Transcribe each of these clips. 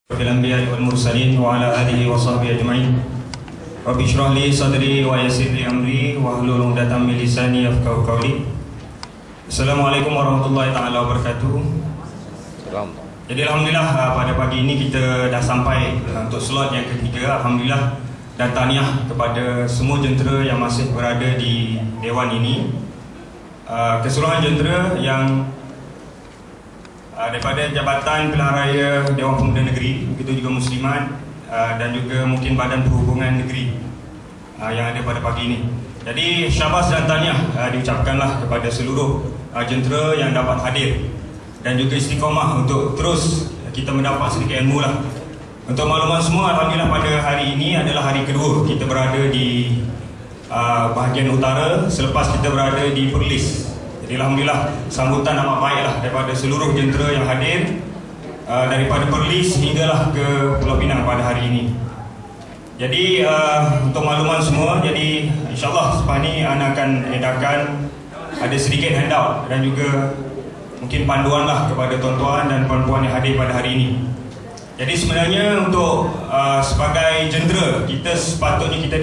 Al-Anbiya wal Mursalin wa ala alihi wa sahbihi ajma'in. Rabbi shrah li sadri wa yassir li amri wa hlul 'uqdatam min lisani yafqahu qawli. Assalamualaikum warahmatullahi taala wabarakatuh. Jadi alhamdulillah pada pagi ini kita dah sampai untuk slot yang ketiga. Alhamdulillah, dan tahniah kepada semua jentera yang masih berada di dewan ini. Keseluruhan jentera yang daripada Jabatan Pilihan Raya Dewan Pemuda Negeri, begitu juga Muslimat dan juga mungkin Badan Perhubungan Negeri yang ada pada pagi ini. Jadi syabas dan tahniah diucapkanlah kepada seluruh jentera yang dapat hadir dan juga istiqamah untuk terus kita mendapat sedikit ilmu lah. Untuk makluman semua, alhamdulillah pada hari ini adalah hari kedua kita berada di bahagian utara selepas kita berada di Perlis. Jadi alhamdulillah sambutan amat baiklah daripada seluruh jentera yang hadir daripada Perlis hinggalah ke Pulau Pinang pada hari ini. Jadi untuk makluman semua, jadi insyaAllah selepas ni Ana akan edarkan ada sedikit handout dan juga mungkin panduan lah kepada tuan-tuan dan puan-puan yang hadir pada hari ini. Jadi sebenarnya untuk sebagai jentera, kita sepatutnya kita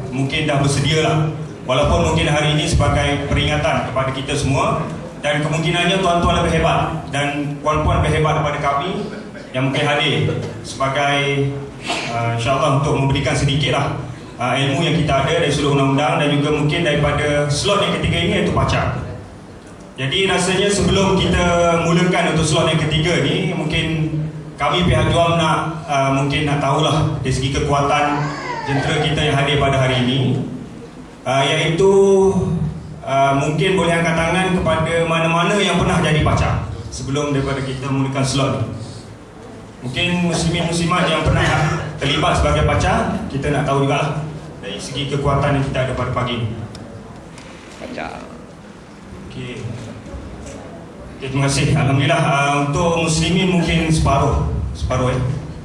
mungkin dah bersedia lah. Walaupun mungkin hari ini sebagai peringatan kepada kita semua, dan kemungkinannya tuan-tuan lebih hebat dan puan-puan lebih hebat daripada kami yang mungkin hadir sebagai insyaAllah untuk memberikan sedikit lah ilmu yang kita ada dari seluruh undang-undang dan juga mungkin daripada slot yang ketiga ini, iaitu PACA. Jadi rasanya sebelum kita mulakan untuk slot yang ketiga ni, mungkin kami pihak JUAM mungkin nak tahulah dari segi kekuatan jentera kita yang hadir pada hari ini, iaitu mungkin boleh angkat tangan kepada mana-mana yang pernah jadi PACA sebelum daripada kita mulakan slot ni. Mungkin muslimin-muslimat yang pernah terlibat sebagai PACA, kita nak tahu juga dari segi kekuatan yang kita ada pada pagi ni. PACA. Okey. Terima kasih. Alhamdulillah, untuk muslimin mungkin separuh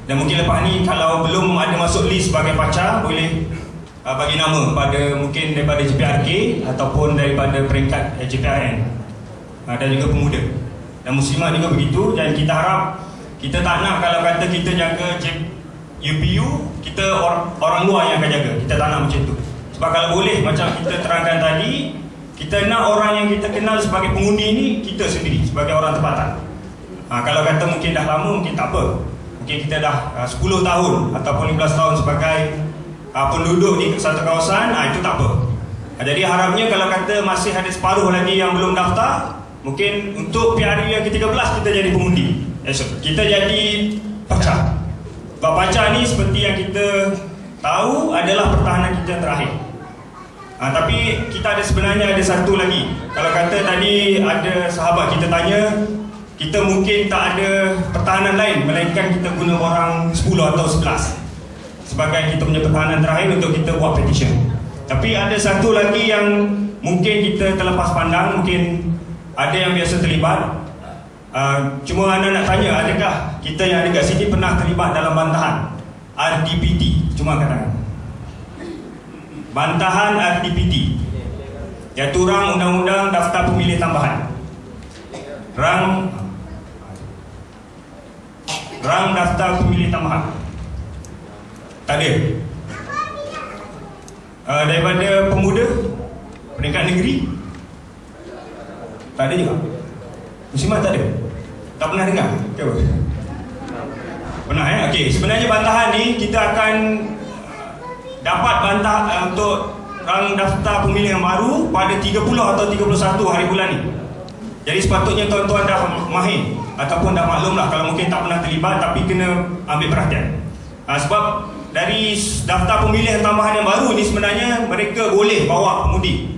dan mungkin lepas ni kalau belum ada masuk list sebagai PACA, boleh bagi nama pada mungkin daripada JPRK ataupun daripada peringkat JPRN dan juga pemuda dan muslimat juga begitu. Dan kita harap, kita tak nak kalau kata kita jaga UPU, kita orang luar yang akan jaga. Kita tak nak macam tu. Sebab kalau boleh, macam kita terangkan tadi, kita nak orang yang kita kenal sebagai pengundi ni kita sendiri sebagai orang tempatan. Kalau kata mungkin dah lama, mungkin tak apa. Mungkin kita dah 10 tahun ataupun 15 tahun sebagai penduduk di satu kawasan, itu tak apa. Jadi harapnya kalau kata masih ada separuh lagi yang belum daftar, mungkin untuk PRU yang ke-13 kita jadi pengundi. Kita jadi PACA. Sebab PACA ni seperti yang kita tahu adalah pertahanan kita yang terakhir. Tapi kita sebenarnya ada satu lagi. Kalau kata tadi ada sahabat kita tanya, kita mungkin tak ada pertahanan lain melainkan kita guna orang 10 atau 11 sebagai kita punya pertahanan terakhir untuk kita buat petition. Tapi ada satu lagi yang mungkin kita terlepas pandang, mungkin ada yang biasa terlibat. Cuma anda nak tanya, adakah kita yang ada kat sini pernah terlibat dalam bantahan RDPT? Cuma katakan bantahan RDPT, iaitu Rang Undang-Undang Daftar Pemilih Tambahan, Rang Daftar Pemilih Tambahan. Tak ada. Daripada pemuda peringkat negeri, tak ada juga. Muslimat tak ada. Tak pernah dengar ke apa? Pernah Okey, sebenarnya bantahan ni kita akan dapat bantah untuk Rang Daftar Pemilih yang baru pada 30 atau 31 hari bulan ni. Jadi sepatutnya tuan-tuan dah mahir ataupun dah maklum lah kalau mungkin tak pernah terlibat, tapi kena ambil perhatian. Sebab dari daftar pemilih tambahan yang baru ni sebenarnya mereka boleh bawa pengundi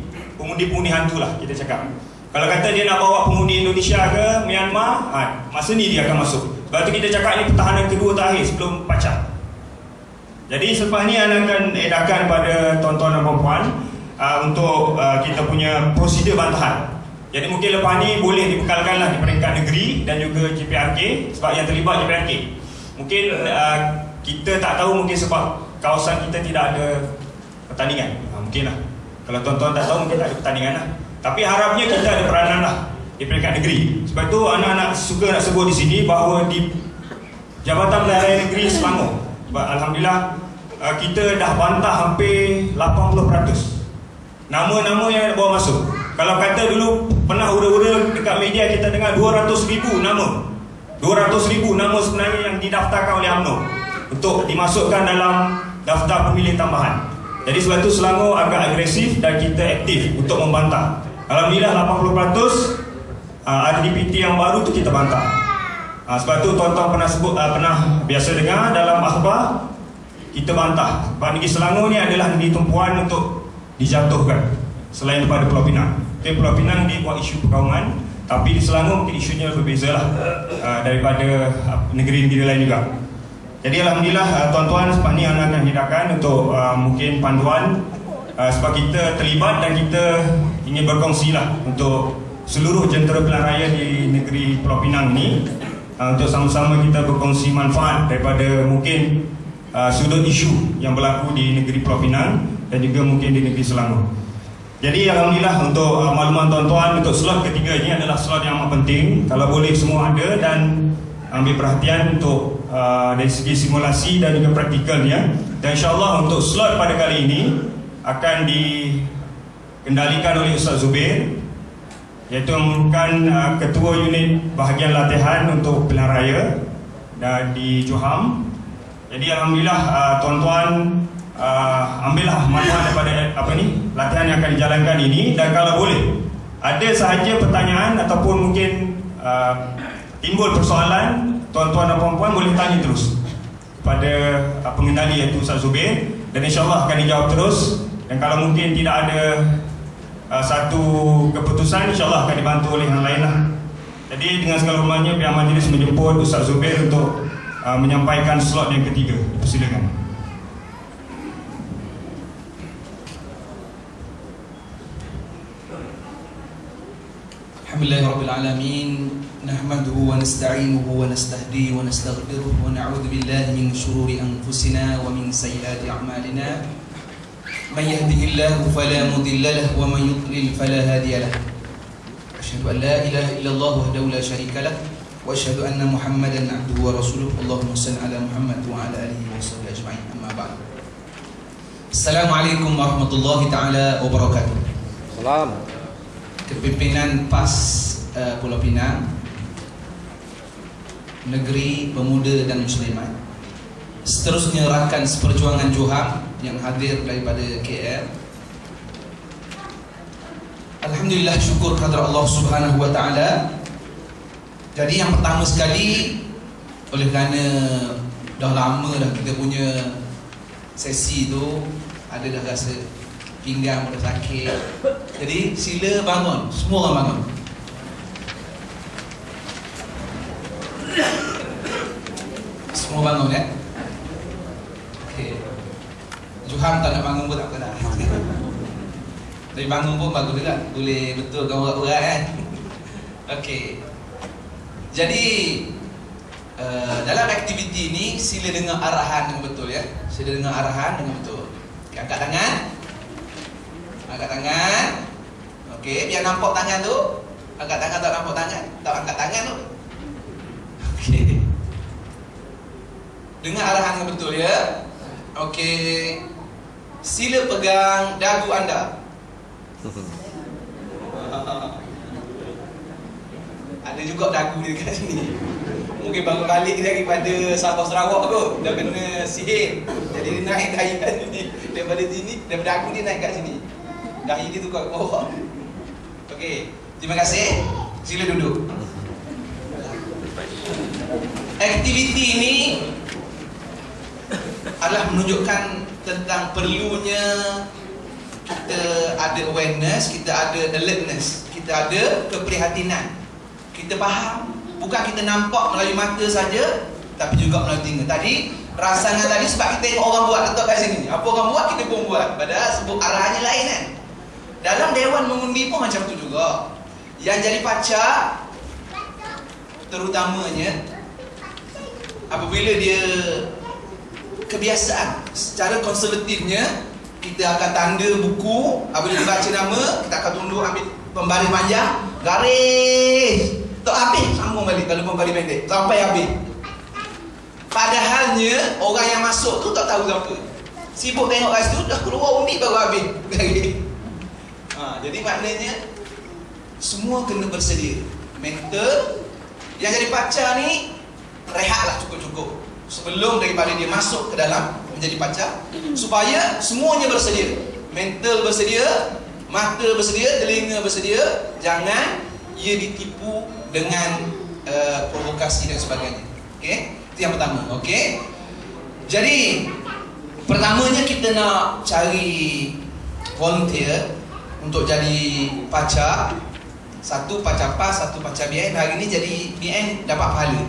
hantu lah kita cakap. Kalau kata dia nak bawa pengundi Indonesia ke Myanmar, masa ni dia akan masuk. Sebab tu kita cakap ni pertahanan kedua terakhir sebelum PACA. Jadi selepas ni Ana akan edarkan pada tuan-tuan dan puan-puan untuk kita punya prosedur bantahan. Jadi mungkin lepas ni boleh dibekalkanlah di peringkat negeri dan juga JPRK, sebab yang terlibat JPRK. Mungkin kita tak tahu, mungkin sebab kawasan kita tidak ada pertandingan. Mungkin lah. Kalau tuan-tuan tak tahu, mungkin tak ada pertandingan lah. Tapi harapnya kita ada peranan lah di peringkat negeri. Sebab tu anak-anak suka nak sebut di sini bahawa di Jabatan Pilihan Negeri Selangor. Sebab Alhamdulillah kita dah bantah hampir 80%. Nama-nama yang bawa masuk. Kalau kata dulu pernah ura-ura dekat media kita dengar 200,000 nama. 200,000 nama sebenarnya yang didaftarkan oleh UMNO untuk dimasukkan dalam daftar pemilih tambahan. Jadi sebab itu Selangor agak agresif dan kita aktif untuk membantah. Alhamdulillah 80% RDPT yang baru tu kita bantah. Sebab tu tuan-tuan pernah sebut, pernah biasa dengar dalam akhbar, kita bantah. Sebab negeri Selangor ni adalah negeri tumpuan untuk dijatuhkan selain daripada Pulau Pinang. Okay, Pulau Pinang dia buat isu perkawaman, tapi di Selangor mungkin isunya berbeza lah daripada negeri-negeri lain juga. Jadi Alhamdulillah tuan-tuan, sebab ni anak akan hidupkan untuk mungkin panduan, sebab kita terlibat dan kita ingin berkongsi lah untuk seluruh jentera pilihan raya di negeri Pulau Pinang ni, untuk sama-sama kita berkongsi manfaat daripada mungkin sudut isu yang berlaku di negeri Pulau Pinang dan juga mungkin di negeri Selangor. Jadi Alhamdulillah untuk makluman tuan-tuan, untuk slot ketiga ini adalah slot yang amat penting. Kalau boleh semua ada dan ambil perhatian untuk dari segi simulasi dan juga praktikalnya. Dan insyaAllah untuk slot pada kali ini akan dikendalikan oleh Ustaz Zubir, iaitu merupakan ketua unit bahagian latihan untuk pilihan raya dan di Joham. Jadi Alhamdulillah tuan-tuan ambillah manfaat daripada latihan yang akan dijalankan ini. Dan kalau boleh ada sahaja pertanyaan ataupun mungkin timbul persoalan, tuan-tuan dan puan-puan boleh tanya terus kepada pengendali iaitu Ustaz Zubir, dan insyaAllah akan dijawab terus. Dan kalau mungkin tidak ada satu keputusan, insyaAllah akan dibantu oleh yang lain lah. Jadi dengan segala hormatnya pihak majlis menjemput Ustaz Zubir untuk menyampaikan slot yang ketiga. Persilakan. Alhamdulillahirrabbilalamin. Nahmaduhu wa nasta'inuhu wa nastahdihi wa nastaghfiruh wa na'udzu billahi min shururi anfusina wa min sayyiati a'malina. Man yahdihillahu fala mudilla lahu wa man yudlil fala hadiya lahu. Asyhadu an la ilaha illallah wahdahu la syarika lahu wa asyhadu anna Muhammadan 'abduhu wa rasuluh. Allahumma shalli ala Muhammad wa ala alihi wa sahbihi ajma'in. Amma ba'd. Assalamualaikum warahmatullahi taala wabarakatuh. Salam. Kepimpinan PAS Pulau Pinang, Negeri Pemuda dan Muslimat, seterusnya rakan seperjuangan Joham yang hadir daripada KL. Alhamdulillah, syukur kepada Allah Subhanahu wa taala. Jadi yang pertama sekali, oleh kerana dah lama dah kita punya sesi tu, ada dah rasa pinggang dah sakit. Jadi sila bangun, semua orang bangun. Semua bangun ya. Okey. Joham tak nak bangun pun tak apa dah. Tapi bangun pun bagus juga. Boleh betulkan urat-urat kan. Okey. Jadi dalam aktiviti ini sila dengar arahan dengan betul ya. Sila dengar arahan dengan betul. Okay, angkat tangan. Angkat tangan. Okey, biar nampak tangan tu. Angkat tangan tak nampak tangan. Tak angkat tangan tu. Okey. Dengar arahan dengan betul ya. Okey. Sila pegang dagu anda. Ada juga dagu dia dekat sini. Mungkin bangun balik daripada Sabah Sarawak kot. Dah kena sihir. Jadi dia naik dahi kat sini. Daripada sini, daripada dagu dia naik kat sini. Dahi dia tukar ke bawah. Okey, terima kasih. Sila duduk. Aktiviti ini adalah menunjukkan tentang perlunya kita ada awareness, kita ada alertness, kita ada keprihatinan. Kita faham, bukan kita nampak melalui mata saja, tapi juga melalui telinga. Tadi rasangan tadi sebab kita tengok orang buat letak kat sini. Apa orang buat kita pun buat. Padahal sebut arahannya lain kan. Dalam dewan mengundi pun macam tu juga. Yang jadi pacak terutamanya apabila dia kebiasaan secara konservatifnya, kita akan tanda buku. Apabila dia baca nama, kita akan tunduk ambil pembaris panjang, garis tak habis, sambung balik. Kalau pembaris pendek sampai habis. Padahalnya orang yang masuk tu tak tahu apa. Sibuk tengok kat situ, dah keluar undi baru habis. Jadi maknanya semua kena bersedia. Mental yang jadi pacar ni rehatlah cukup-cukup sebelum daripada dia masuk ke dalam menjadi pacar, supaya semuanya bersedia. Mental bersedia, mata bersedia, telinga bersedia. Jangan ia ditipu dengan provokasi dan sebagainya. Okey, itu yang pertama. Okey, jadi pertamanya kita nak cari volunteer untuk jadi pacar. Satu pacar PAS, satu pacar BN. Hari ni jadi BN dapat pahala.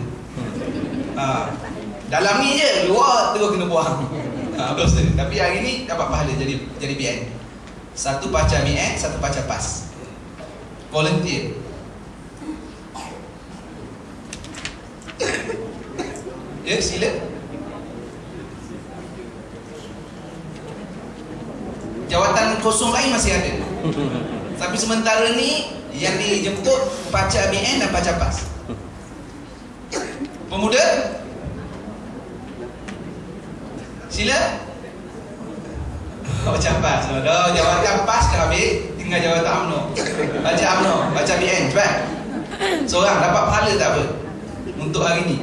Dalam ni je, luar terus kena buang. Dosa. Tapi hari ni dapat pahala jadi BN. Satu pacar BN, satu pacar PAS. Volunteer. Ya, sila. Jawatan kosong lain masih ada. Tapi sementara ni yang dijemput pacar BN dan pacar PAS. Pemuda? Sila. Pacar PAS. Jawatan PAS dah habis, tinggal jawatan UMNO. Baca UMNO, baca BN, cepat. Seorang dapat pahala tak apa untuk hari ni.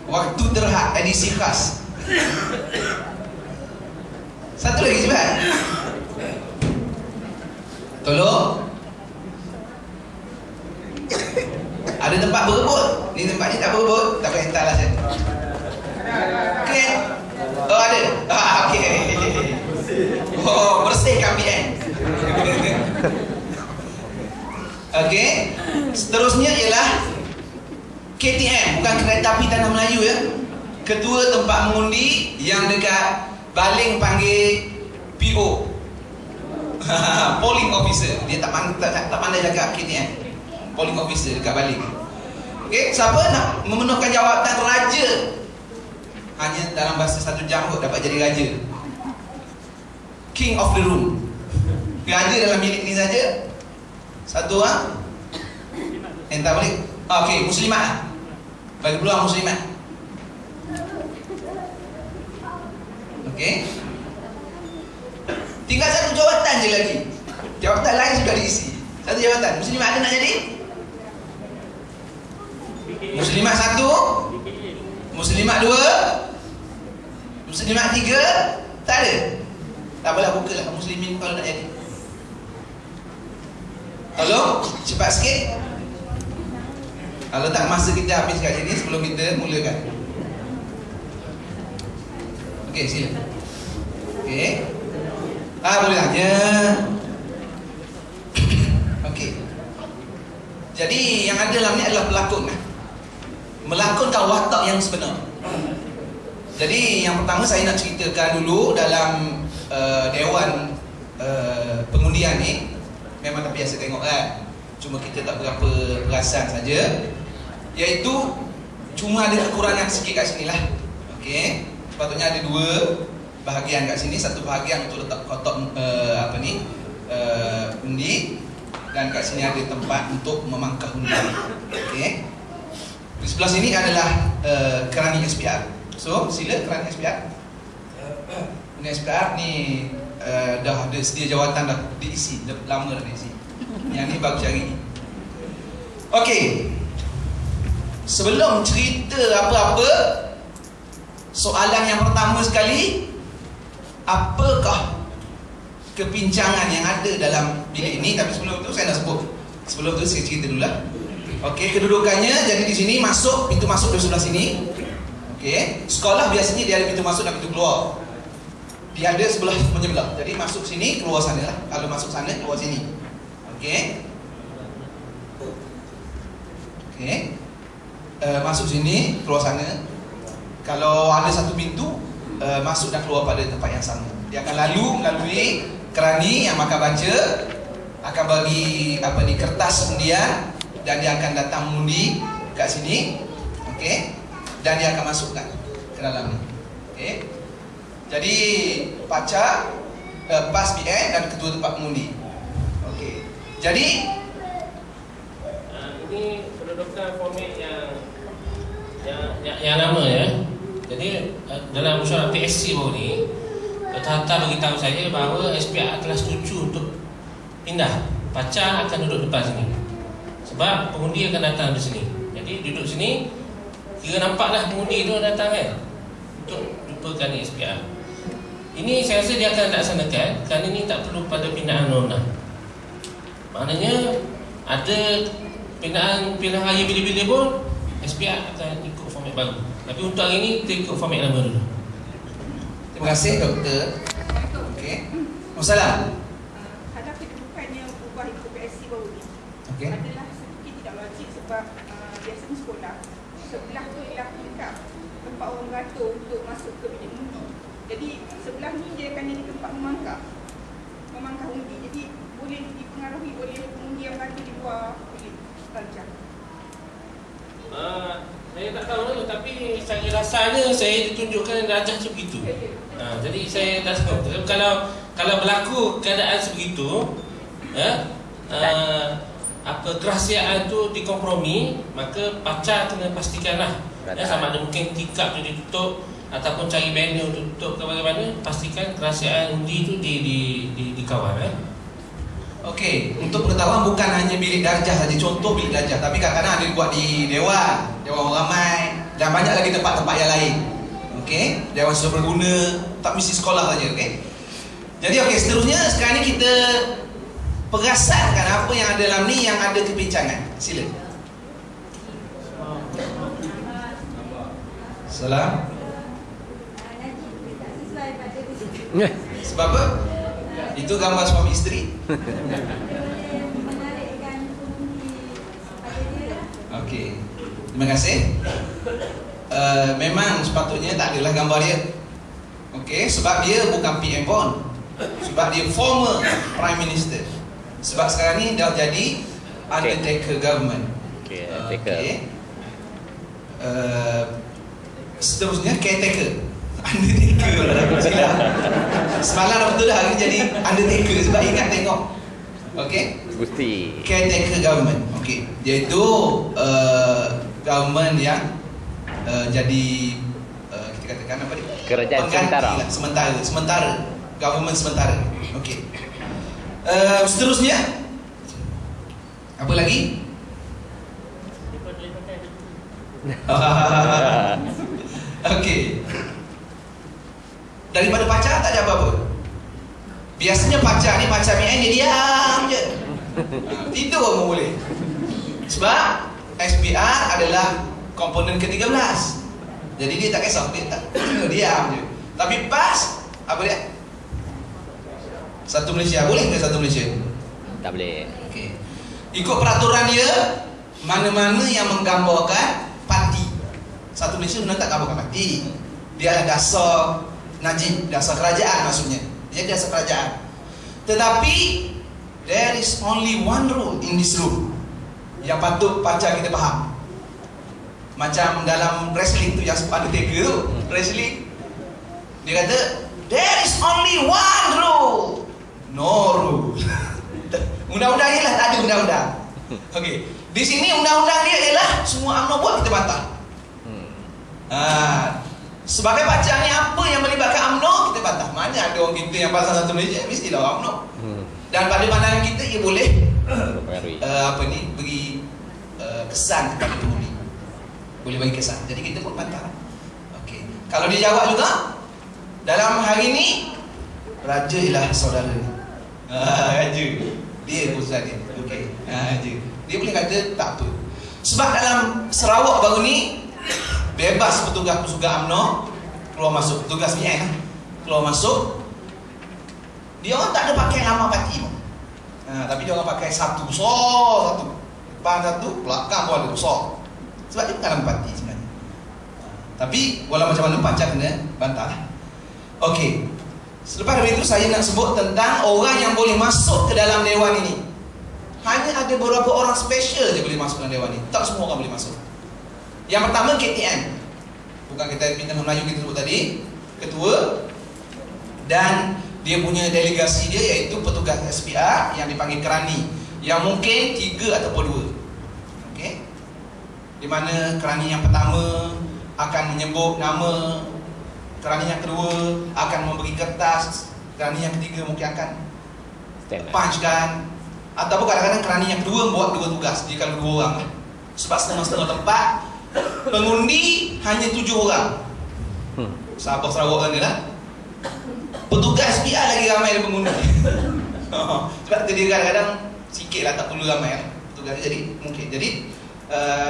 Waktu terhad, edisi khas. Satu lagi cepat. Tolong. Ada tempat berebut. Ni tempat ni tak berebut, tak payah hantarlah saya. Okey. Oh ada. Okey. Oh, bersihkan BN. Okey. Seterusnya ialah KTM, bukan Kereta Api Tanah Melayu ya. Ketua tempat mengundi yang dekat Baling panggil PO. Polling officer. Dia tak pandai cakap KTM. Polling officer dekat Baling. Okey, siapa nak memenuhkan jawatan raja? Hanya dalam masa 1 jam kot dapat jadi raja. King of the room. Raja dalam bilik ni saja. Satu orang. Entah balik. Okey, muslimat. Bagi peluang muslimat. Okey. Tinggal satu jawatan je lagi. Jawatan lain sudah diisi. Satu jawatan. Muslimat ada nak jadi? Muslimat 1, muslimat 2, muslimat 3. Tak ada. Tak apalah, buka lah muslimin kalau nak jadi. Tolong cepat sikit. Kalau tak, masa kita habis kat sini sebelum kita mulakan. Okey, sila. Okey. Boleh aja. Okey. Jadi yang ada dalam ni adalah pelakon. Melakonkan watak yang sebenar. Jadi yang pertama saya nak ceritakan dulu dalam dewan pengundian ni. Memang tak biasa tengok kan. Cuma kita tak berapa perasan saja. Iaitu cuma ada kekurangan sikit kat sini lah. Okey. Sepatutnya ada 2 bahagian kat sini. Satu bahagian untuk letak kotak undi. Dan kat sini ada tempat untuk memangkah undi. Okey. Di sebelah sini adalah kerani SPR. So sila kerani SPR. Ini SPR ni dah ada sedia jawatan dah diisi. Lama dah diisi. Yang ni baru cari. Okey. Sebelum cerita apa-apa, soalan yang pertama sekali, apakah kepincangan yang ada dalam bilik ini? Tapi sebelum itu saya nak sebut. Sebelum itu saya cerita dulu lah. Okey, kedudukannya jadi di sini, masuk, pintu masuk di sebelah sini. Okey, sekolah biasanya dia ada pintu masuk dan pintu keluar. Dia ada sebelah menyebelah. Jadi masuk sini, keluar sana lah. Kalau masuk sana, keluar sini. Okey. Okey. Masuk sini, keluar sana. Kalau ada satu pintu, masuk dan keluar pada tempat yang sama. Dia akan melalui kerani yang makan baca, akan bagi kertas undian, dan dia akan datang mengundi kat sini. Okey. Dan dia akan masukkan ke dalam ni. Okey. Jadi pacar, PAS BN dan ketua tempat mengundi. Okey. Jadi ini kedudukan format yang yang lama ya. Jadi dalam mesyuarat PSC baru ni, Ketua Harta beritahu saya bahawa SPR telah setuju untuk pindah. Pacar akan duduk depan sini. Sebab pengundi akan datang di sini. Jadi duduk sini, kira nampaklah pengundi itu datang kan, untuk lupakan SPR. Ini saya rasa dia akan laksanakan kerana ini tak perlu pada pindaan undang-undang. Maknanya ada pindaan pilihan raya bila-bila pun SPR akan ikut format baru. Tapi untuk hari ini kita ikut format lama dulu. Terima kasih Doktor. Okey. Masalah? Ada kedudukan yang ubah ikut PSC baru ni adalah sedikit tidak logik sebab biasanya sekolah sebelah tu ialah tingkap tempat orang beratur untuk masuk ke bilik undi. Jadi sebelah ni dia akan jadi tempat memangkah undi. Jadi boleh dipengaruhi oleh pengundi yang beratur di luar bilik rancang. Saya tak tahu lah, tapi secara rasanya saya ditunjukkan rajah macam begitu. Jadi saya tak tahu. Kalau berlaku keadaan sebegitu, kerahsiaan tu dikompromi, maka pacar kena pastikanlah sama ada mungkin tikap tu ditutup ataupun cari banner untuk tutup ke bagaimana, pastikan kerahsiaan undi tu dikawal. Okey, untuk pengetahuan bukan hanya bilik darjah saja, contoh bilik darjah, tapi kadang-kadang ada dibuat di dewan orang ramai dan banyak lagi tempat-tempat yang lain. Okey, dewan serbaguna, tak mesti sekolah saja, okey. Jadi okey, seterusnya sekarang ni kita perasankan apa yang ada dalam ni yang ada kebincangan. Sila. Salam. Sebab apa? Itu gambar suami isteri. Okey. Terima kasih. Memang sepatutnya tak adalah gambar dia. Okey, sebab dia bukan PM pun. Sebab dia former Prime Minister. Sebab sekarang ni dah jadi undertaker government. Okey, undertaker. Seterusnya caretaker. Undertaker lah silap. Semalam dah betul dah hari jadi undertaker sebab ingat tengok. Okey. Gusti. Caretaker government. Okey. Iaitu government yang jadi kita katakan apa dia? Kerajaan sementara. Sementara. Government sementara. Okey. Seterusnya apa lagi? Okey. Daripada pacar tak ada apa-apa. Biasanya pacar ni pacar MN dia diam je. Tidur pun boleh. Sebab SPR adalah komponen ke-13. Jadi dia tak kisah, dia tak diam je. Tapi pas apa dia? Satu Malaysia boleh ke satu Malaysia? Tak boleh. Okey. Ikut peraturan dia, mana-mana yang menggambarkan parti. Satu Malaysia benar tak gambarkan parti. Dia adalah dasar Najib, dasar kerajaan maksudnya. Dia dasar kerajaan. Tetapi there is only one rule in this room yang patut pacar kita faham. Macam dalam wrestling tu yang Undertaker tu, wrestling. Dia kata there is only one rule. No rule. Undang-undang ialah tak ada undang-undang. Okey. Di sini undang-undang dia ialah semua UMNO buat kita bantah. Sebagai pacar ni apa yang melibatkan UMNO kita bantah. Mana ada orang kita yang pasal satu Malaysia mestilah UMNO. Dan pada pandangan kita ia boleh beri kesan kepada pengundi. Boleh bagi kesan. Jadi kita pun bantah. Okey. Kalau dia jawab juga dalam hari ni raja ialah saudara ni. Raja. Dia pusat dia. Okey. Raja. Dia boleh kata tak apa. Sebab dalam Sarawak baru ni bebas petugas-petugas UMNO keluar masuk, petugas PN keluar masuk. Dia orang tak ada pakai nama parti pun. Tapi dia orang pakai satu besar, satu depan satu, belakang pun ada besar. Sebab dia bukan nama parti sebenarnya. Tapi walau macam mana pacar kena bantah. Okey. Selepas dari itu saya nak sebut tentang orang yang boleh masuk ke dalam dewan ini. Hanya ada beberapa orang special je boleh masuk dalam dewan ini. Tak semua orang boleh masuk. Yang pertama KTM. Bukan kita minta Melayu kita sebut tadi, ketua, dan dia punya delegasi dia iaitu petugas SPR yang dipanggil kerani, yang mungkin 3 ataupun 2. Okey. di mana kerani yang pertama akan menyebut nama, kerani yang kedua akan memberi kertas, kerani yang ketiga mungkin akan punchkan, ataupun kadang-kadang kerani yang kedua buat dua tugas. Dia kalau 2 orang, sebab setengah-setengah tempat pengundi hanya 7 orang. Sabah Sarawak kan dia lah. Petugas SPR lagi ramai dari pengundi. Sebab tu dia kadang-kadang sikit lah, tak perlu ramai petugas. Jadi mungkin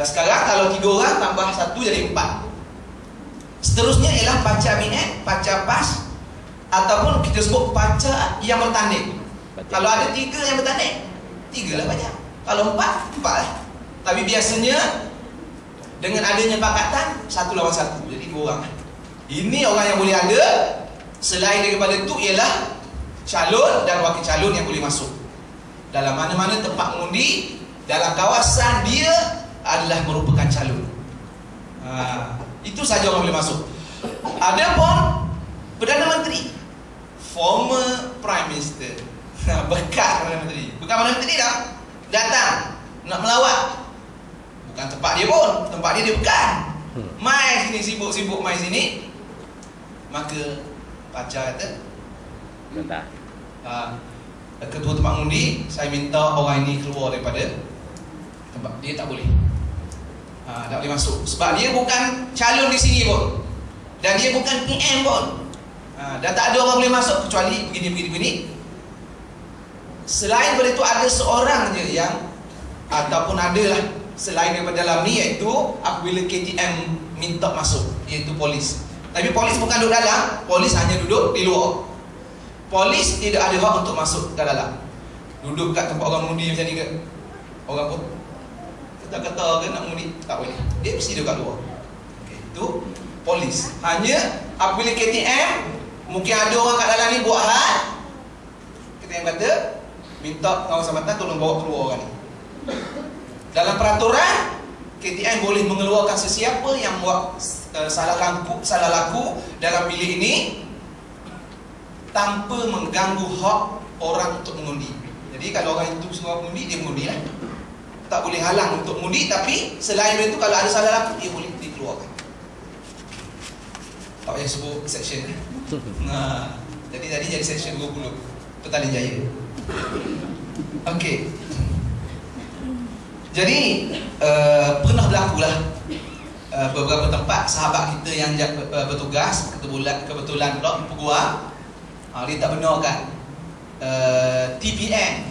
sekarang kalau 3 orang tambah 1 jadi 4. Seterusnya ialah pacar minat, pacar pas, ataupun kita sebut pacar yang bertanding. Kalau ada 3 yang bertanding, 3 lah pacar. Kalau 4, 4 lah. Tapi biasanya dengan adanya pakatan 1 lawan 1, jadi 2 orang. Ini orang yang boleh ada. Selain daripada itu ialah calon dan wakil calon yang boleh masuk dalam mana-mana tempat mengundi dalam kawasan dia adalah merupakan calon. Itu saja orang boleh masuk. Adapun Perdana Menteri, former Prime Minister, bekas Perdana Menteri, bukan Perdana Menteri dah, datang nak melawat, bukan tempat dia pun, tempat dia bukan. Mai sini, sibuk-sibuk mai sini, maka pacar kata, ketua tempat undi, saya minta orang ini keluar daripada tempat. Dia tak boleh, tak boleh masuk. Sebab dia bukan calon di sini pun, dan dia bukan PM pun. Dan tak ada orang boleh masuk kecuali begini. Selain daripada itu ada seorang je yang, ataupun adalah selain daripada dalam ni, iaitu apabila KTM minta masuk, iaitu polis. Tapi polis bukan duduk dalam, polis hanya duduk di luar. Polis tidak ada hak untuk masuk ke dalam. Duduk kat tempat orang mengundi macam ni ke? Orang pun kata-kata ke nak mengundi, tak boleh. Dia mesti duduk kat luar. Itu polis. Hanya apabila KTM, mungkin ada orang kat dalam ni buat hal, KTM kata minta pengawasan mata tolong bawa keluar orang ni. Dalam peraturan, KTM boleh mengeluarkan sesiapa yang buat salah laku dalam bilik ini tanpa mengganggu hak orang untuk mengundi. Jadi kalau orang itu semua mengundi, dia mengundi lah. Tak boleh halang untuk mengundi. Tapi selain itu, kalau ada salah laku, dia boleh dikeluarkan. Tak payah sebut section. Jadi tadi jadi section 20 Petaling Jaya. Okey. Jadi pernah berlaku lah beberapa tempat sahabat kita yang bertugas kebetulan pula peguam, dia tak benarkan TPM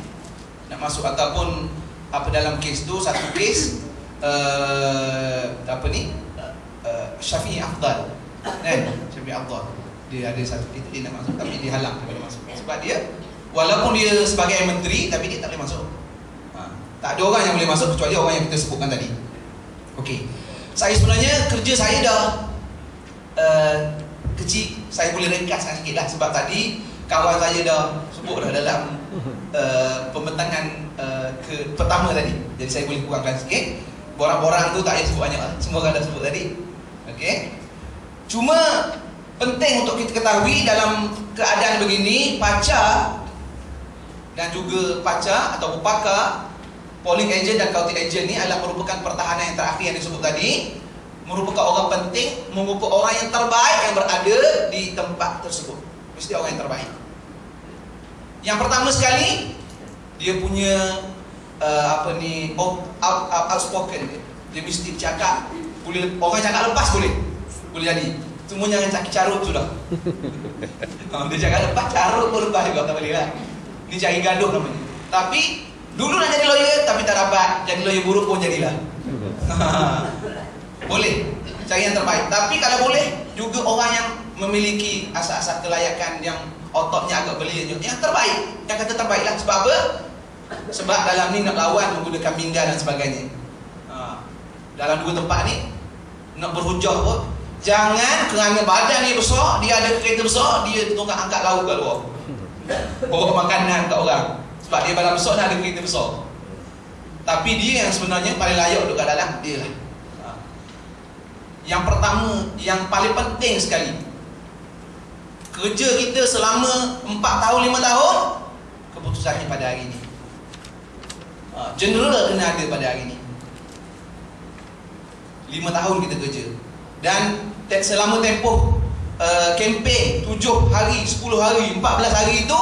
nak masuk, ataupun apa dalam kes tu, satu kes Syafi'i Afdal kan, Syafi'i Afdal, dia ada satu kes dia nak masuk tapi dihalang daripada masuk. Sebab dia walaupun dia sebagai menteri tapi dia tak boleh masuk. Tak ada orang yang boleh masuk kecuali orang yang kita sebutkan tadi. Okey. Saya sebenarnya kerja saya dah kecil. Saya boleh ringkaskan sikit lah. Sebab tadi kawan saya dah sebut dah dalam pembentangan pertama tadi. Jadi saya boleh kurangkan sikit. Borang-borang tu tak payah sebut banyak lah. Semua orang dah sebut tadi. Okey. Cuma penting untuk kita ketahui dalam keadaan begini, pacar dan juga pacar atau pakar, polling agent dan counting agent ni adalah merupakan pertahanan yang terakhir yang disebut tadi. Merupakan orang penting, merupakan orang yang terbaik yang berada di tempat tersebut. Mesti orang yang terbaik. Yang pertama sekali, dia punya outspoken. Dia mesti cakap, boleh orang cakap lepas boleh jadi. Semua jangan cakap carut sudah. Dia cakap lepas, carut pun lepas juga, tak boleh lah. Dia cari gaduh namanya. Tapi dulu nak jadi lawyer tapi tak dapat, jadi lawyer buruk pun jadilah. Boleh cari yang terbaik. Tapi kalau boleh juga orang yang memiliki asas-asas kelayakan, yang otaknya agak belia, yang terbaik, yang kata terbaik lah. Sebab apa? Sebab dalam ni nak lawan menggunakan mingga dan sebagainya. Dalam dua tempat ni nak berhujah pun, jangan kerana badan dia besar, dia ada kereta besar, dia tukang angkat laut kat luar, bawa makanan kat orang. Sebab dia badan besar dan ada kereta besar. Tapi dia yang sebenarnya paling layak duduk kat dalam, dia lah. Yang pertama, yang paling penting sekali, kerja kita selama 4 tahun, 5 tahun, keputusannya pada hari ini. General kena ada pada hari ini. 5 tahun kita kerja. Dan selama tempoh kempen 7 hari, 10 hari, 14 hari itu,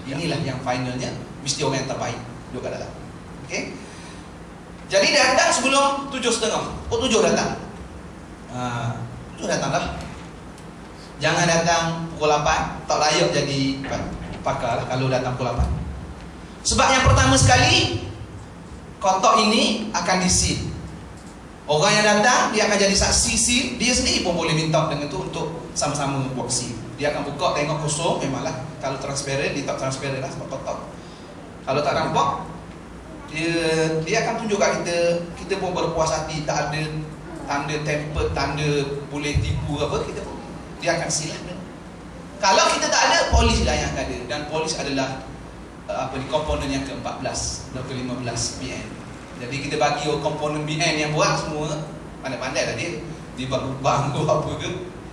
inilah yang finalnya mesti orang yang terbaik duduk kat dalam. Okey. Jadi datang sebelum 7.30. Oh 7 datang. 7 datang dah. Jangan datang pukul 8, tak layak jadi pakar lah kalau datang pukul 8. Sebab yang pertama sekali, kotak ini akan di-seal. Orang yang datang, dia akan jadi saksi seal. Dia sendiri pun boleh minta dengan tu untuk sama-sama buat seal. Dia akan buka, tengok kosong, memanglah. Kalau transparent, dia tak transparent lah sebab kotak. Kalau tak nampak, dia akan tunjuk kat kita. Kita pun berpuas hati, tak ada tanda tempered, tanda boleh tipu apa, kita pun, dia akan seal lah. Kalau kita tak ada, polis lah yang akan ada. Dan polis adalah komponen yang ke-14 dan ke-15 BN. Jadi kita bagi komponen BN yang buat semua pandai-pandai lah dia buat lubang ke apa ke,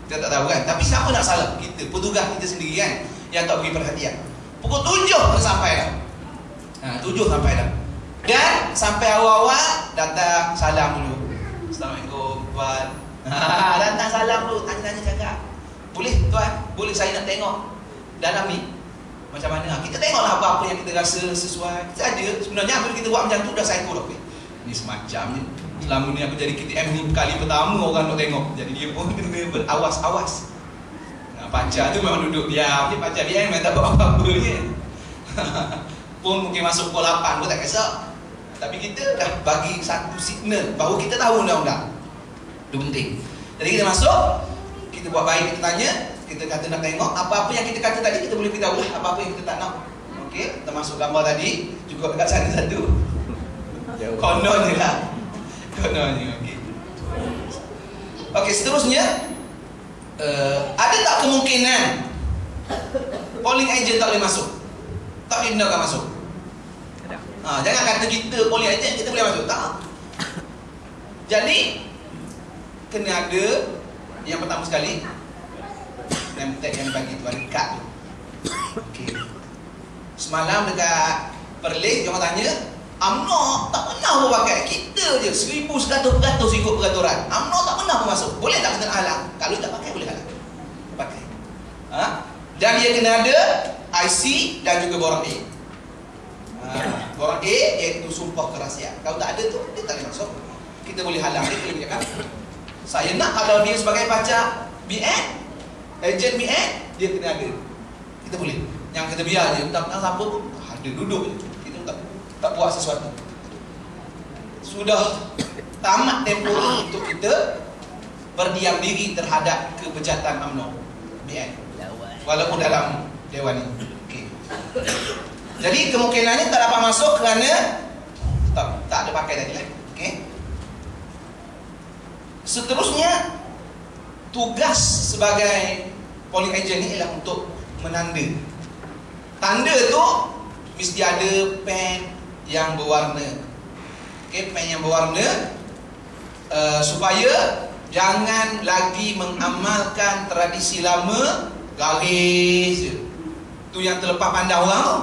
kita tak tahu kan. Tapi siapa nak salah? Kita, petugas kita sendiri kan, yang tak beri perhatian. Pukul 7 dah sampai dah. 7 sampai dah. Dan sampai awal-awal datang salam dulu. Assalamualaikum tuan. Datang salam dulu, tanya-tanya cakap. Boleh tuan, boleh saya nak tengok dalam ni macam mana. Kita tengoklah apa-apa yang kita rasa sesuai. Saja sebenarnya apa kita buat macam tu dah psycho dah. Ni semacam ni. Selama ni aku jadi KTM ni kali pertama orang nak tengok. Jadi dia pun kena berawas-awas. Pacar tu memang duduk diam je, pacar dia memang tak buat apa-apa je. Pun mungkin masuk pukul 8 pun tak kisah. Tapi kita dah bagi satu signal bahawa kita tahu undang-undang. Itu penting. Jadi kita masuk, kita buat baik, kita tanya, kita kata nak tengok apa-apa yang kita kata tadi, kita boleh beritahu lah apa-apa yang kita tak nak. Okey, termasuk gambar tadi juga dekat sana satu. Kononnya lah. Kononnya, okey. Okey, seterusnya ada tak kemungkinan polling agent tak boleh masuk? Tak boleh benarkan masuk? Jangan kata kita polling agent kita boleh masuk. Tak. Jadi kena ada yang pertama sekali name tag yang bagi tu, ada kad tu. Okey. Semalam dekat Perlis dia orang tanya, UMNO tak pernah pun pakai. Kita je 1100% ikut peraturan. UMNO tak pernah pun masuk. Boleh tak kita nak halang? Kalau tak pakai boleh halang. Pakai. Dan dia kena ada IC dan juga borang A. Borang A iaitu sumpah kerahsiaan. Kalau tak ada tu dia tak boleh masuk. Kita boleh halang, dia boleh cakap, saya nak kalau dia sebagai pajak BN, ejen BN, dia kena ada. Kita boleh. Yang kita biar je, tak siapa pun ada, duduk je. Kita tak buat sesuatu. Sudah tamat tempoh untuk kita berdiam diri terhadap kebejatan UMNO BN, walaupun dalam dewan ini. Okay. Jadi kemungkinannya tak dapat masuk kerana tak ada pakai tadi lah. Okay. Seterusnya, tugas sebagai polling agent ni ialah untuk menanda. Tanda tu mesti ada pen yang berwarna. Okay, pen yang berwarna supaya jangan lagi mengamalkan tradisi lama garis je. Tu yang terlepas pandang orang tu.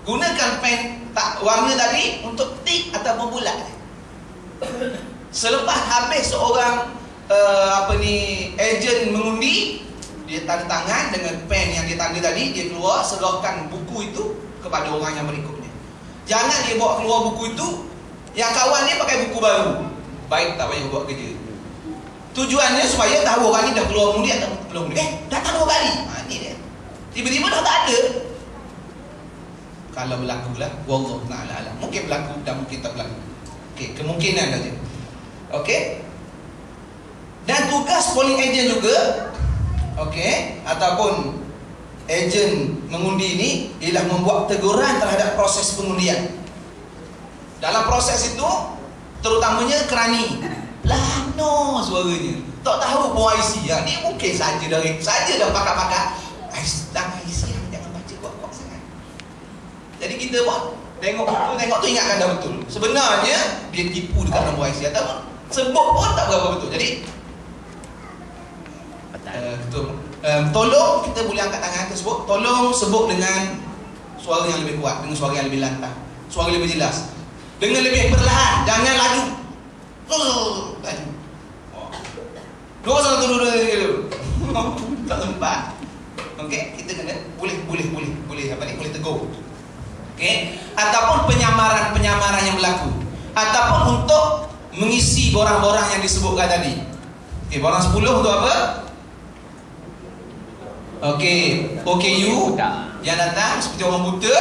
Gunakan pen tak warna tadi untuk tik ataupun bulat. Selepas habis seorang ejen mengundi, dia tanda tangan dengan pen yang dia tanda tadi, dia keluar, serahkan buku itu kepada orang yang berikutnya. Jangan dia bawa keluar buku itu, yang kawan dia pakai buku baru. Baik, tak payah buat kerja. Tujuannya supaya tahu orang ni dah keluar mengundi atau belum mengundi. Datang 2 kali. Ni dia. Tiba-tiba dah tak ada. Kalau berlaku lah, wallahu ta'ala alam. Mungkin berlaku dan mungkin tak berlaku. Okey, kemungkinan saja. Okey. Dan tugas polling agent juga, okey, ataupun ejen mengundi ini ialah membuat teguran terhadap proses pengundian. Dalam proses itu, terutamanya kerani. Lah no suaranya. Tak tahu pun IC. Ni mungkin saja dah pakar-pakar. Dan IC jangan baca kuat-kuat sangat. Jadi kita buat tengok tu ingatkan dah betul. Sebenarnya dia tipu dekat nombor IC ataupun sebut pun tak berapa betul. Jadi tolong kita boleh angkat tangan tersebut, tolong sebut dengan suara yang lebih kuat, dengan suara yang lebih lantang, suara lebih jelas, dengan lebih perlahan, jangan laju. 2-1-2 tak sempat. Okey, kita kena boleh boleh tegur. Okey, ataupun penyamaran yang berlaku, ataupun untuk mengisi borang-borang yang disebutkan tadi. Okey, borang 10 untuk apa? Okey, OKU yang datang seperti orang buta.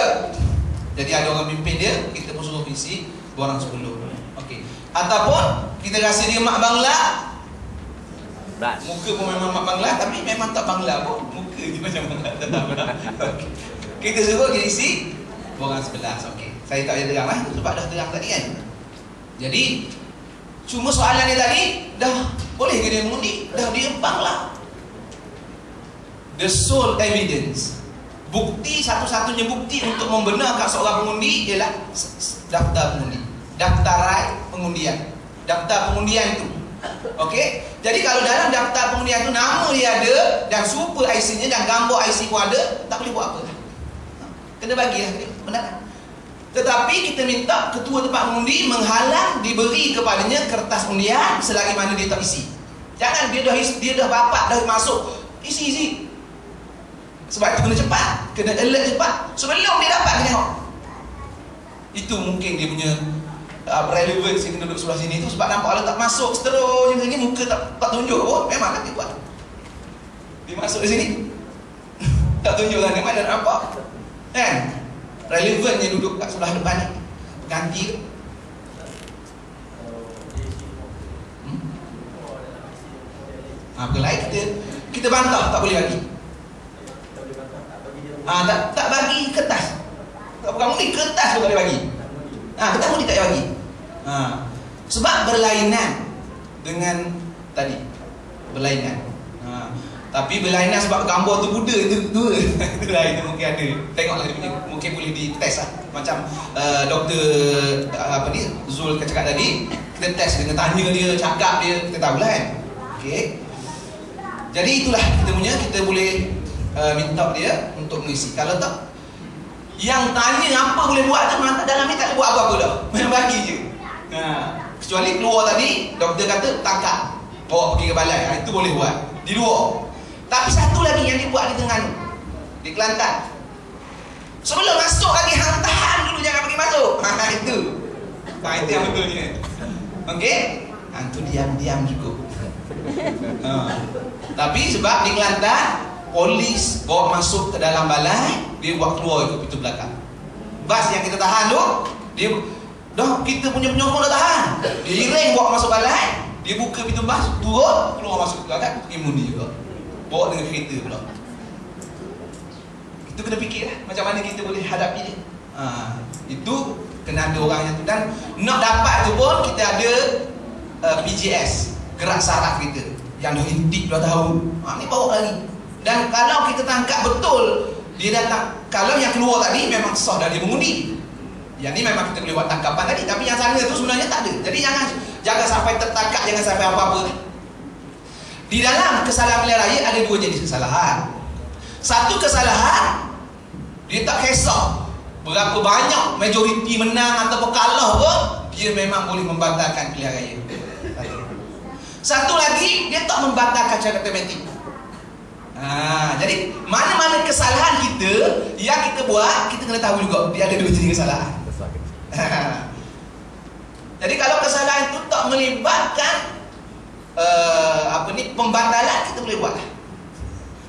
Jadi ada orang pimpin dia, kita pun suruh isi borang 10. Okey. Ataupun kita rasa dia mak bangla, muka pun memang mak bangla, tapi memang tak bangla pun, muka je macam bangla, tak bangla. Okay. Kita suruh dia isi borang 11. Okey. Saya tak payah terang lah, sebab dah terang tadi kan. Jadi cuma soalan dia tadi, dah boleh ke dia mengundi? Dah dia bangla. The sole evidence, bukti satu-satunya bukti untuk membenarkan seorang pengundi ialah daftar pengundi, daftar pengundian, daftar pengundian itu. Okey, jadi kalau dalam daftar pengundian itu nama dia ada dan super IC-nya dan gambar IC pun ada, tak boleh buat apa. Kena bagilah, benar kan? Tetapi kita minta ketua tempat mengundi menghalang diberi kepadanya kertas undian selagi mana dia tak isi. Jangan dia dah bapak dah masuk isi. Sebab itu kena cepat, kena alert cepat sebelum dia dapat dia tengok. Itu mungkin dia punya relevance yang duduk sebelah sini tu, sebab nampak kalau tak masuk seterusnya ni muka tak tunjuk pun, memang kan dia buat. Dia masuk di sini tak tunjuk kan, mana nampak kan? Relevan yang duduk kat sebelah depan ni ganti ke? Berlain kita bantah tak boleh bagi. Tak bagi kertas. Bukan mungkin kertas pun tak boleh bagi. Kertas pun tak boleh bagi. Sebab berlainan dengan tadi. Berlainan. Tapi berlainan sebab gambar tu Buddha itu dua. Itu lain tu mungkin ada. Tengoklah dia punya, mungkin boleh dites lah. Macam Dr. Zul cakap tadi, kita test dengan tanya dia, cakap dia, kita tahulah kan. Okey. Jadi itulah kita boleh minta dia untuk mengisi. Kalau tak, yang tanya apa boleh buat tu, dalam ni tak boleh buat apa-apa dah. Memang bagi je. Kecuali keluar tadi, doktor kata tangkap, bawa pergi ke balai. Itu boleh buat di luar. Tapi satu lagi yang dibuat di Terengganu, di Kelantan, sebelum masuk lagi hang tahan dulu, jangan pergi masuk. Itu yang betulnya. Okey, itu diam-diam cukup. Tapi sebab di Kelantan polis bawa masuk ke dalam balai, dia buat keluar ikut pintu belakang. Bas yang kita tahan tu, dia dah kita punya penyokong dah tahan. Dia iring bawa masuk balai, dia buka pintu bas, turun, keluar masuk ke belakang, pergi mundi juga. Bawa dengan kereta pula. Itu kena fikirlah macam mana kita boleh hadapi dia. Itu kena ada orang yang tu, dan nak dapat tu pun kita ada PJS, gerak saraf kita yang dah intip 2 tahun. Ni bawa lagi. Dan kalau kita tangkap betul dia datang, kalau yang keluar tadi memang sah dah dia mengundi, yang ni memang kita boleh buat tangkapan tadi. Tapi yang sana tu sebenarnya tak ada. Jadi jangan sampai tertangkap, jangan sampai apa-apa. Di dalam kesalahan pilihan raya ada 2 jenis kesalahan. Satu kesalahan, dia tak kisah berapa banyak majoriti menang atau kalah pun, dia memang boleh membatalkan pilihan raya. Satu lagi, dia tak membatalkan secara matematik. Jadi mana-mana kesalahan kita yang kita buat, kita kena tahu juga dia ada 2 jenis kesalahan. Jadi kalau kesalahan itu tak melibatkan pembatalan, kita boleh buat.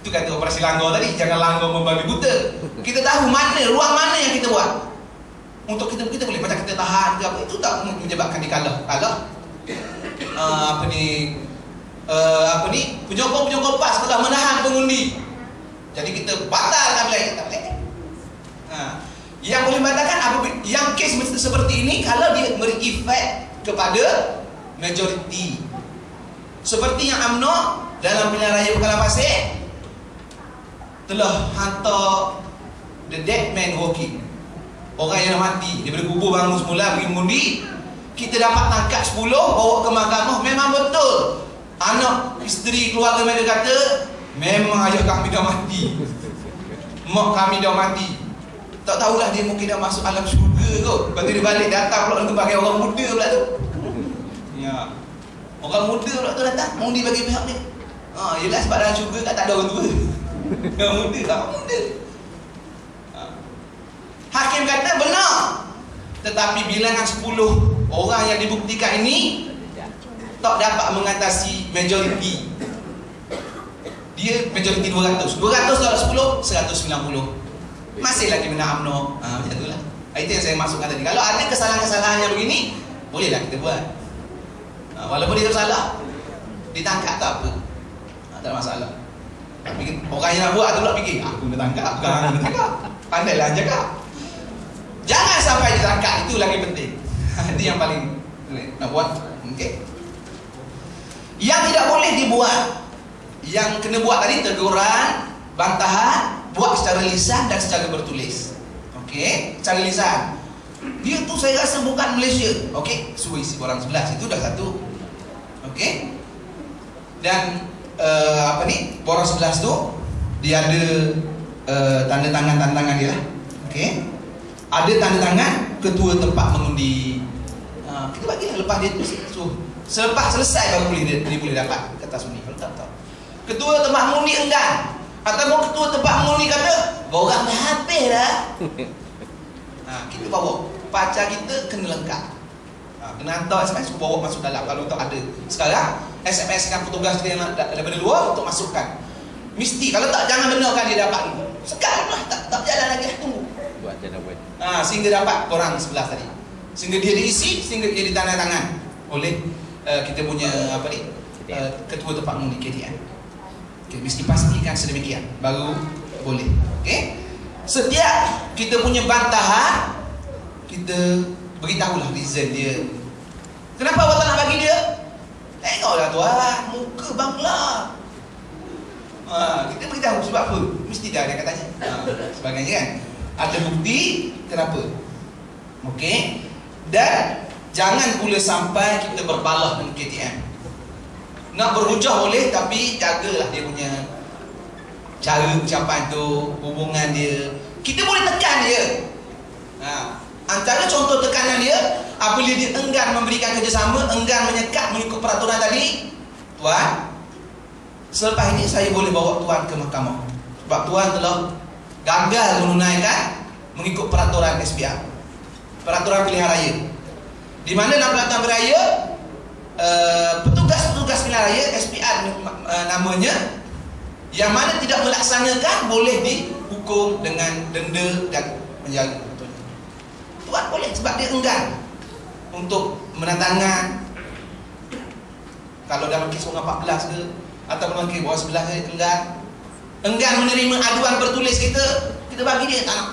Itu kata operasi langgar tadi, jangan langgar membabi buta. Kita tahu ruang mana yang kita buat. Untuk kita boleh, macam kita tahan ke apa, itu tak menyebabkan dia kalah. Penyokong PAS telah menahan pengundi, jadi kita batalkan pilihan, tak boleh. Yang boleh batalkan yang kes seperti ini kalau dia beri efek kepada majoriti, seperti yang UMNO dalam pilihan raya Pekalan Pasir telah hantar the dead man walking, orang yang dah mati daripada kubur bangun semula pergi mengundi. Kita dapat tangkap 10, bawa ke mahkamah. Memang betul anak isteri keluarga mereka kata memang ayah kami dah mati, mak kami dah mati. Tak tahulah dia mungkin dah masuk alam syurga kot. Lepas tu dia balik datang pula untuk bagi orang muda pula tu. Orang muda pula tu datang mengundi bagi pihak dia. Yelah sebab dalam syurga kan tak ada orang tua. Yang muda tak muda. Hakim kata benar. Tetapi bilangan 10 orang yang dibuktikan ini tak dapat mengatasi majoriti. Dia majoriti 200. 200 dalam 10, 190. Masih lagi benar UMNO. Macam itulah. Itu yang saya maksudkan tadi. Kalau ada kesalahan-kesalahan yang begini, bolehlah kita buat. Walaupun dia salah, ditangkap tak apa. Tak ada masalah. Tapi orang yang nak buat tu pula fikir, aku nak tangkap, bukan aku nak tangkap. Pandailah cakap. Jangan sampai ditangkap, itu lagi penting. Itu yang paling nak buat. Okey. Yang tidak boleh dibuat, yang kena buat tadi teguran, bantahan, buat secara lisan dan secara bertulis. Okey, secara lisan. Dia tu saya rasa bukan Malaysia. Okey, suruh isi orang 11 itu dah satu. Okey. Dan borang 11 tu dia ada tanda tangan dia lah. Okey. Ada tanda tangan ketua tempat mengundi. Kita bagilah lepas dia tu selepas selesai baru dia boleh dapat kertas undi. Kalau tak tahu. Ketua tempat mengundi enggan. Ataupun ketua tempat mengundi kata, borang dah habis dah. Kita bawa pacar kita kena lengkap. Kena hantar SMS bawa masuk dalam kalau tak ada. Sekarang SMS kan petugas kita yang daripada luar untuk masukkan. Mesti kalau tak jangan benarkan dia dapat dulu. Sekarang lah tak jalan lagi, tunggu. Buat jenawat. Sehingga dapat korang 11 tadi. Sehingga dia diisi, sehingga dia ditandatangan oleh kita punya ketua tempat mengundi KTN. Okay, mesti pastikan sedemikian baru boleh. Okey. Setiap kita punya bantahan, kita beritahulah reason dia. Kenapa awak tak nak bagi dia? Tengoklah tuan, muka bangla. Kita beritahu sebab apa? Mesti dah ada katanya. Sebagainya kan. Ada bukti, kenapa? Okey. Dan jangan pula sampai kita berbalah dengan KTM. Nak berhujah boleh, tapi jagalah dia punya cara ucapan tu, hubungan dia. Kita boleh tekan dia. Antara contoh tekanan dia, apabila dia enggan memberikan kerjasama, enggan menyekat mengikut peraturan tadi, tuan, selepas ini saya boleh bawa tuan ke mahkamah. Sebab tuan telah gagal menunaikan mengikut peraturan SPR, peraturan pilihan raya. Di mana dalam peraturan pilihan raya, petugas-petugas pilihan raya SPR namanya, yang mana tidak melaksanakan boleh dihukum dengan denda dan penjara. Tuan boleh sebab dia enggan untuk menantangan. Kalau dalam kes orang 14 ke atau dalam kes orang 11 ke, enggan menerima aduan bertulis kita bagi dia tak nak.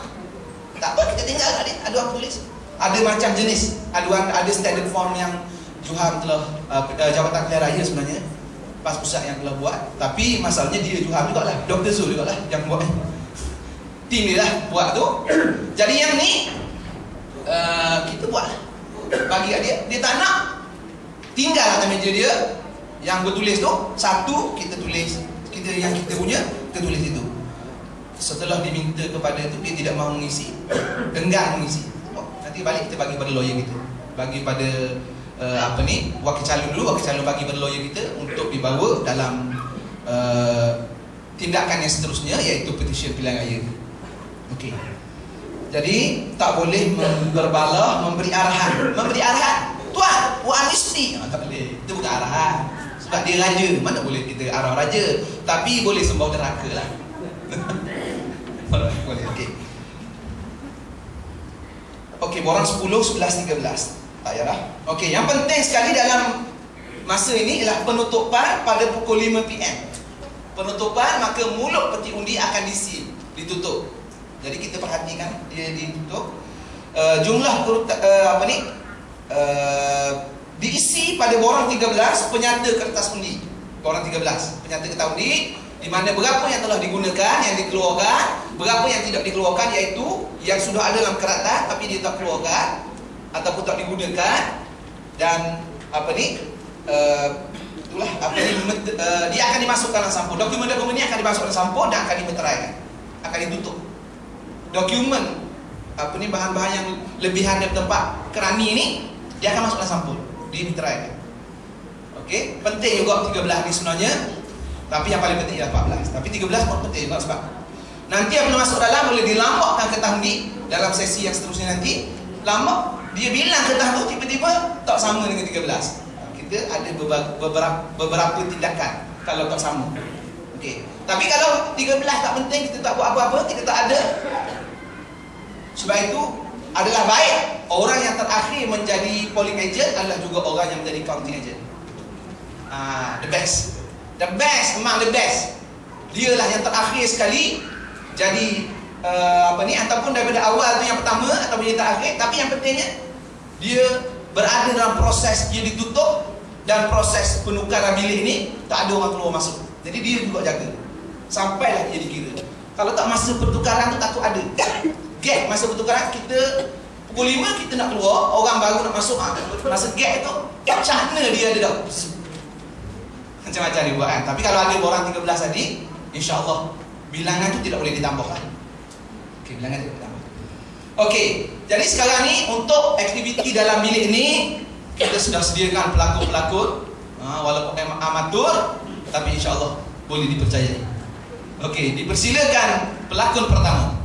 Tak apa, kita tinggal dia aduan bertulis. Ada macam jenis aduan, ada standard form yang Juham telah Jabatan Pilihan Raya sebenarnya PAS Pusat yang telah buat. Tapi masalahnya dia Juham jugalah, Dr. Zul jugalah yang buat. Tim dia lah buat tu. Jadi yang ni kita buat bagi dia. Dia tak nak, tinggal atas meja dia yang bertulis tu. Satu kita tulis, kita yang kita punya kita tulis itu. Setelah diminta kepada itu, dia tidak mahu mengisi, enggan mengisi. Nanti balik kita bagi pada lawyer kita, bagi pada wakil calon dulu. Wakil calon bagi pada lawyer kita untuk dibawa dalam tindakan yang seterusnya, iaitu petition pilihan raya. Okey. Jadi tak boleh berbalah, memberi arahan. Memberi arahan, tuan buat amnesty, tak boleh. Itu bukan arahan. Sebab dia raja, mana boleh kita arah raja. Tapi boleh sembah neraka lah. Boleh, okey. Okey, borang 10, 11, 13. Tak payahlah. Okey, yang penting sekali dalam masa ini ialah penutupan pada pukul 5 PM. Penutupan, maka mulut peti undi akan ditutup. Jadi kita perhatikan dia ditutup. Jumlah diisi pada borang 13 penyata kertas undi. Borang 13 penyata kertas undi, di mana berapa yang telah digunakan, yang dikeluarkan, berapa yang tidak dikeluarkan, iaitu yang sudah ada dalam kertas tapi dia tak keluarkan ataupun tak digunakan. Dan dia akan dimasukkan dalam sampul. Dokumen-dokumen ini akan dimasukkan dalam sampul dan akan dimeteraikan, akan ditutup. Dokumen bahan-bahan yang lebihan dari tempat kerani ini, dia akan masuk dalam sampul, dimeteraikan. Okey, penting juga 13 ni sebenarnya. Tapi yang paling penting ialah 14. Tapi 13 pun penting juga sebab nanti apabila masuk dalam boleh dilambakkan ke tahdi dalam sesi yang seterusnya nanti. Lambak dia bilang ke tahdi tiba-tiba tak sama dengan 13. Kita ada beberapa tindakan kalau tak sama. Okey. Tapi kalau 13 tak penting, kita tak buat apa-apa, kita tak ada. Sebab itu adalah baik orang yang terakhir menjadi polling agent adalah juga orang yang menjadi counting agent. The best. The best, memang the best. Dialah yang terakhir sekali jadi ataupun daripada awal tu yang pertama ataupun yang terakhir, tapi yang pentingnya dia berada dalam proses dia ditutup dan proses penukaran bilik ni tak ada orang keluar masuk. Jadi dia juga jaga sampailah dia dikira. Kalau tak masa pertukaran tu takut ada gap masa pertukaran, kita pukul 5 kita nak keluar, orang baru nak masuk, masa gap tu macam mana dia ada dah macam-macam dia buat kan. Tapi kalau ada orang 13 tadi, insya-Allah bilangan tu tidak boleh ditambahkan. Okey, bilangan tidak boleh ditambah. Okey, jadi sekarang ni untuk aktiviti dalam bilik ni kita sudah sediakan pelakon-pelakon, walaupun amatur, tapi insya-Allah boleh dipercayai. Okey, dipersilakan pelakon pertama.